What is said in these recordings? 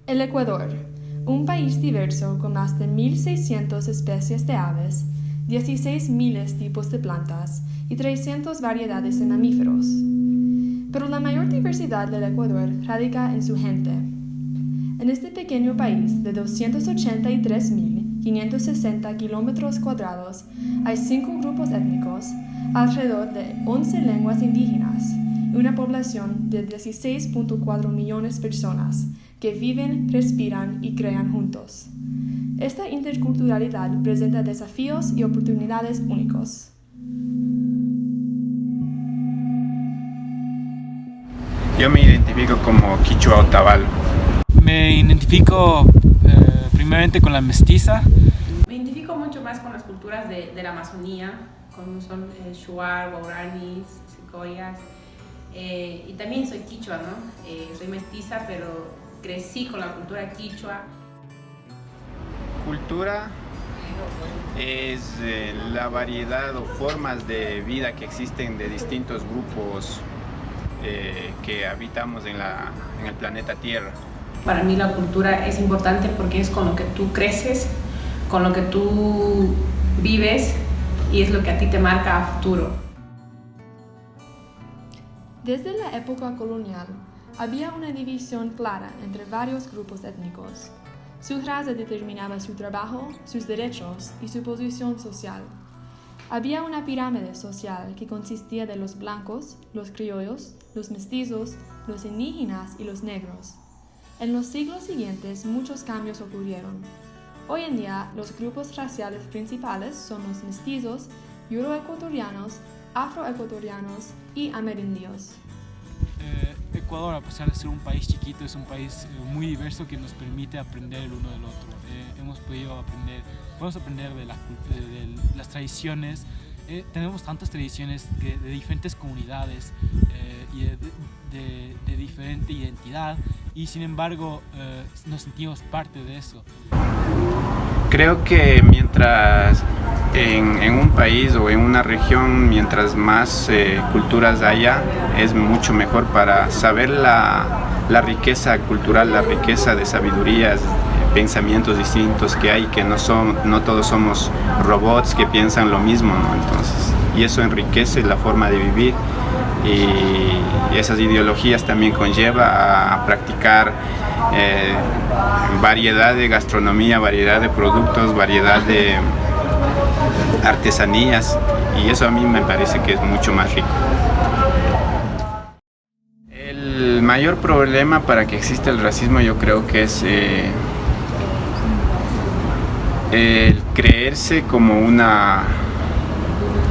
El Ecuador, un país diverso con más de 1.600 especies de aves, 16.000 tipos de plantas y 300 variedades de mamíferos. Pero la mayor diversidad del Ecuador radica en su gente. En este pequeño país de 283.560 kilómetros cuadrados hay 5 grupos étnicos, alrededor de 11 lenguas indígenas y una población de 16.4 millones de personas que viven, respiran y crean juntos. Esta interculturalidad presenta desafíos y oportunidades únicos. Yo me identifico como quichua otavalo. Me identifico primeramente con la mestiza. Me identifico mucho más con las culturas de la Amazonía, como son shuar, guaraníes, secoyas. Y también soy quichua, ¿no? Soy mestiza, pero crecí con la cultura quichua. Cultura es la variedad o formas de vida que existen de distintos grupos que habitamos en el planeta Tierra. Para mí la cultura es importante porque es con lo que tú creces, con lo que tú vives y es lo que a ti te marca a futuro. Desde la época colonial, había una división clara entre varios grupos étnicos. Su raza determinaba su trabajo, sus derechos y su posición social. Había una pirámide social que consistía de los blancos, los criollos, los mestizos, los indígenas y los negros. En los siglos siguientes muchos cambios ocurrieron. Hoy en día los grupos raciales principales son los mestizos, euroecuatorianos, afroecuatorianos y amerindios. Ecuador, a pesar de ser un país chiquito, es un país muy diverso que nos permite aprender el uno del otro. Podemos aprender de las tradiciones. Tenemos tantas tradiciones de diferentes comunidades y de diferente identidad, y sin embargo nos sentimos parte de eso. Creo que mientras en un país o en una región, mientras más culturas haya, es mucho mejor para saber la riqueza cultural, la riqueza de sabidurías, pensamientos distintos que hay, que no todos somos robots que piensan lo mismo, ¿no? Entonces, y eso enriquece la forma de vivir, y esas ideologías también conlleva a practicar variedad de gastronomía, variedad de productos, variedad de artesanías, y eso a mí me parece que es mucho más rico. El mayor problema para que exista el racismo, yo creo que es el creerse como una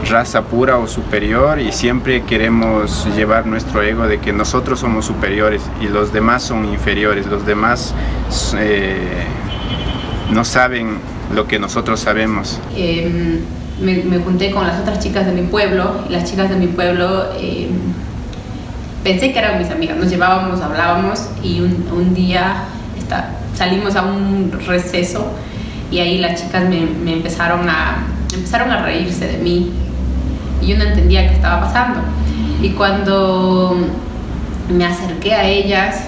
raza pura o superior, y siempre queremos llevar nuestro ego de que nosotros somos superiores y los demás son inferiores, los demás no saben lo que nosotros sabemos. Me junté con las otras chicas de mi pueblo, y las chicas de mi pueblo pensé que eran mis amigas, nos llevábamos, hablábamos, y un día salimos a un receso y ahí las chicas me empezaron a reírse de mí y yo no entendía qué estaba pasando. Y cuando me acerqué a ellas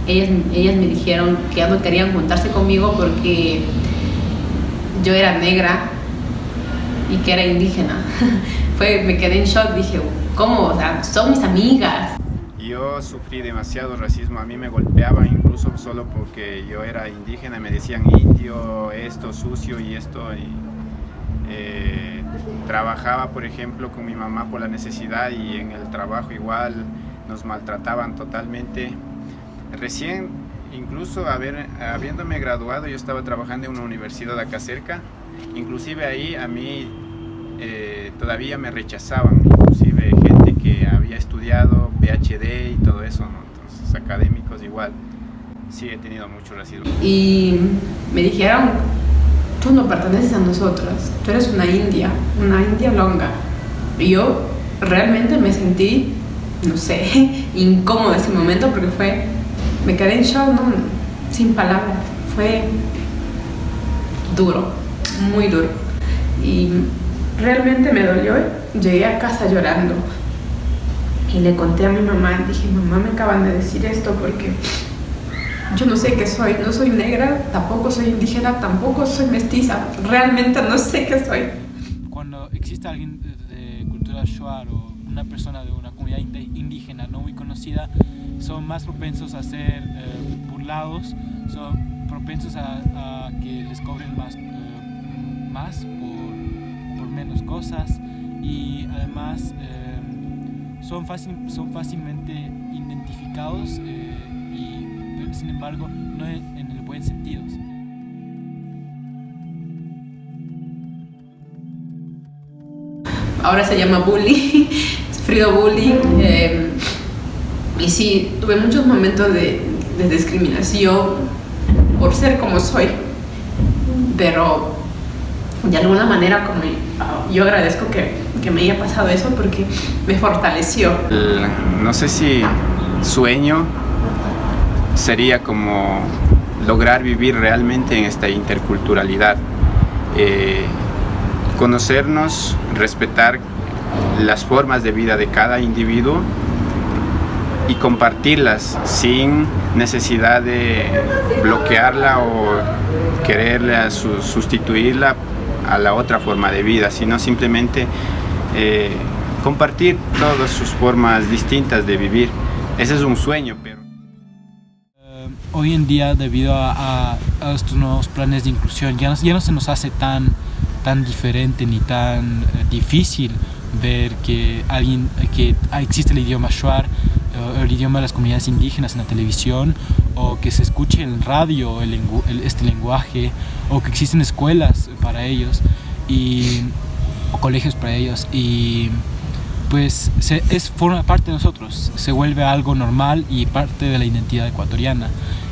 me dijeron que ya no querían juntarse conmigo porque yo era negra y que era indígena. Me quedé en shock, dije, ¿cómo? O sea, son mis amigas. Yo sufrí demasiado racismo, a mí me golpeaban incluso solo porque yo era indígena, me decían indio, esto, sucio y esto. Trabajaba, por ejemplo, con mi mamá por la necesidad, y en el trabajo igual nos maltrataban totalmente. Recién, incluso habiéndome graduado, yo estaba trabajando en una universidad acá cerca, inclusive ahí a mí todavía me rechazaban, inclusive gente que había estudiado PhD y todo eso, ¿no? Entonces académicos igual, sí he tenido mucho racismo. Y me dijeron, tú no perteneces a nosotros, tú eres una india longa. Y yo realmente me sentí, no sé, incómoda ese momento porque me quedé en shock, ¿no? Sin palabras, fue duro, muy duro. Y realmente me dolió, llegué a casa llorando y le conté a mi mamá, dije, mamá, me acaban de decir esto porque yo no sé qué soy, no soy negra, tampoco soy indígena, tampoco soy mestiza, realmente no sé qué soy. Cuando existe alguien de cultura shuar o una persona de una comunidad indígena no muy conocida, son más propensos a ser burlados, son propensos a que les cobren más por menos cosas, y además son fácilmente identificados pero sin embargo no en el buen sentido. Ahora se llama bullying, he sufrido bullying, y sí, tuve muchos momentos de discriminación por ser como soy, pero de alguna manera yo agradezco que me haya pasado eso porque me fortaleció. No sé si sueño sería como lograr vivir realmente en esta interculturalidad, conocernos, respetar las formas de vida de cada individuo y compartirlas sin necesidad de bloquearla o quererla sustituirla a la otra forma de vida, sino simplemente compartir todas sus formas distintas de vivir. Ese es un sueño, pero hoy en día, debido a estos nuevos planes de inclusión, ya no se nos hace tan diferente ni tan difícil ver que existe el idioma shuar, el idioma de las comunidades indígenas en la televisión, o que se escuche en el radio este lenguaje, o que existen escuelas para ellos o colegios para ellos, y pues forma parte de nosotros, se vuelve algo normal y parte de la identidad ecuatoriana,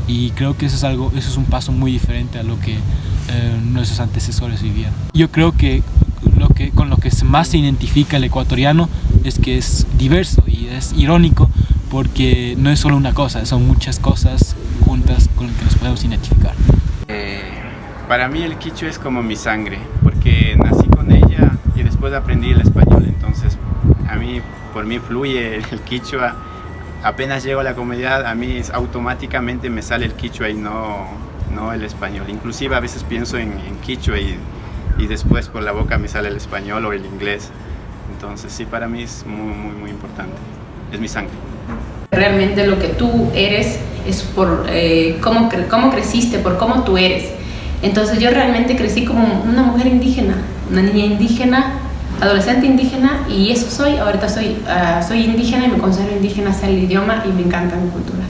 y creo que eso es un paso muy diferente a lo que nuestros antecesores vivían. Yo creo que con lo que más se identifica el ecuatoriano es que es diverso, y es irónico porque no es solo una cosa, son muchas cosas juntas con las que nos podemos identificar. Para mí el quichua es como mi sangre, porque nací con ella y después aprendí el español, entonces por mí fluye el quichua. Apenas llego a la comunidad, a mí automáticamente me sale el quichua y no el español. Inclusive a veces pienso en quichua y después por la boca me sale el español o el inglés. Entonces sí, para mí es muy importante, es mi sangre. Realmente lo que tú eres es por cómo creciste, por cómo tú eres. Entonces yo realmente crecí como una mujer indígena, una niña indígena, adolescente indígena, y eso soy. Ahorita soy indígena y me considero indígena, sé el idioma y me encanta mi cultura.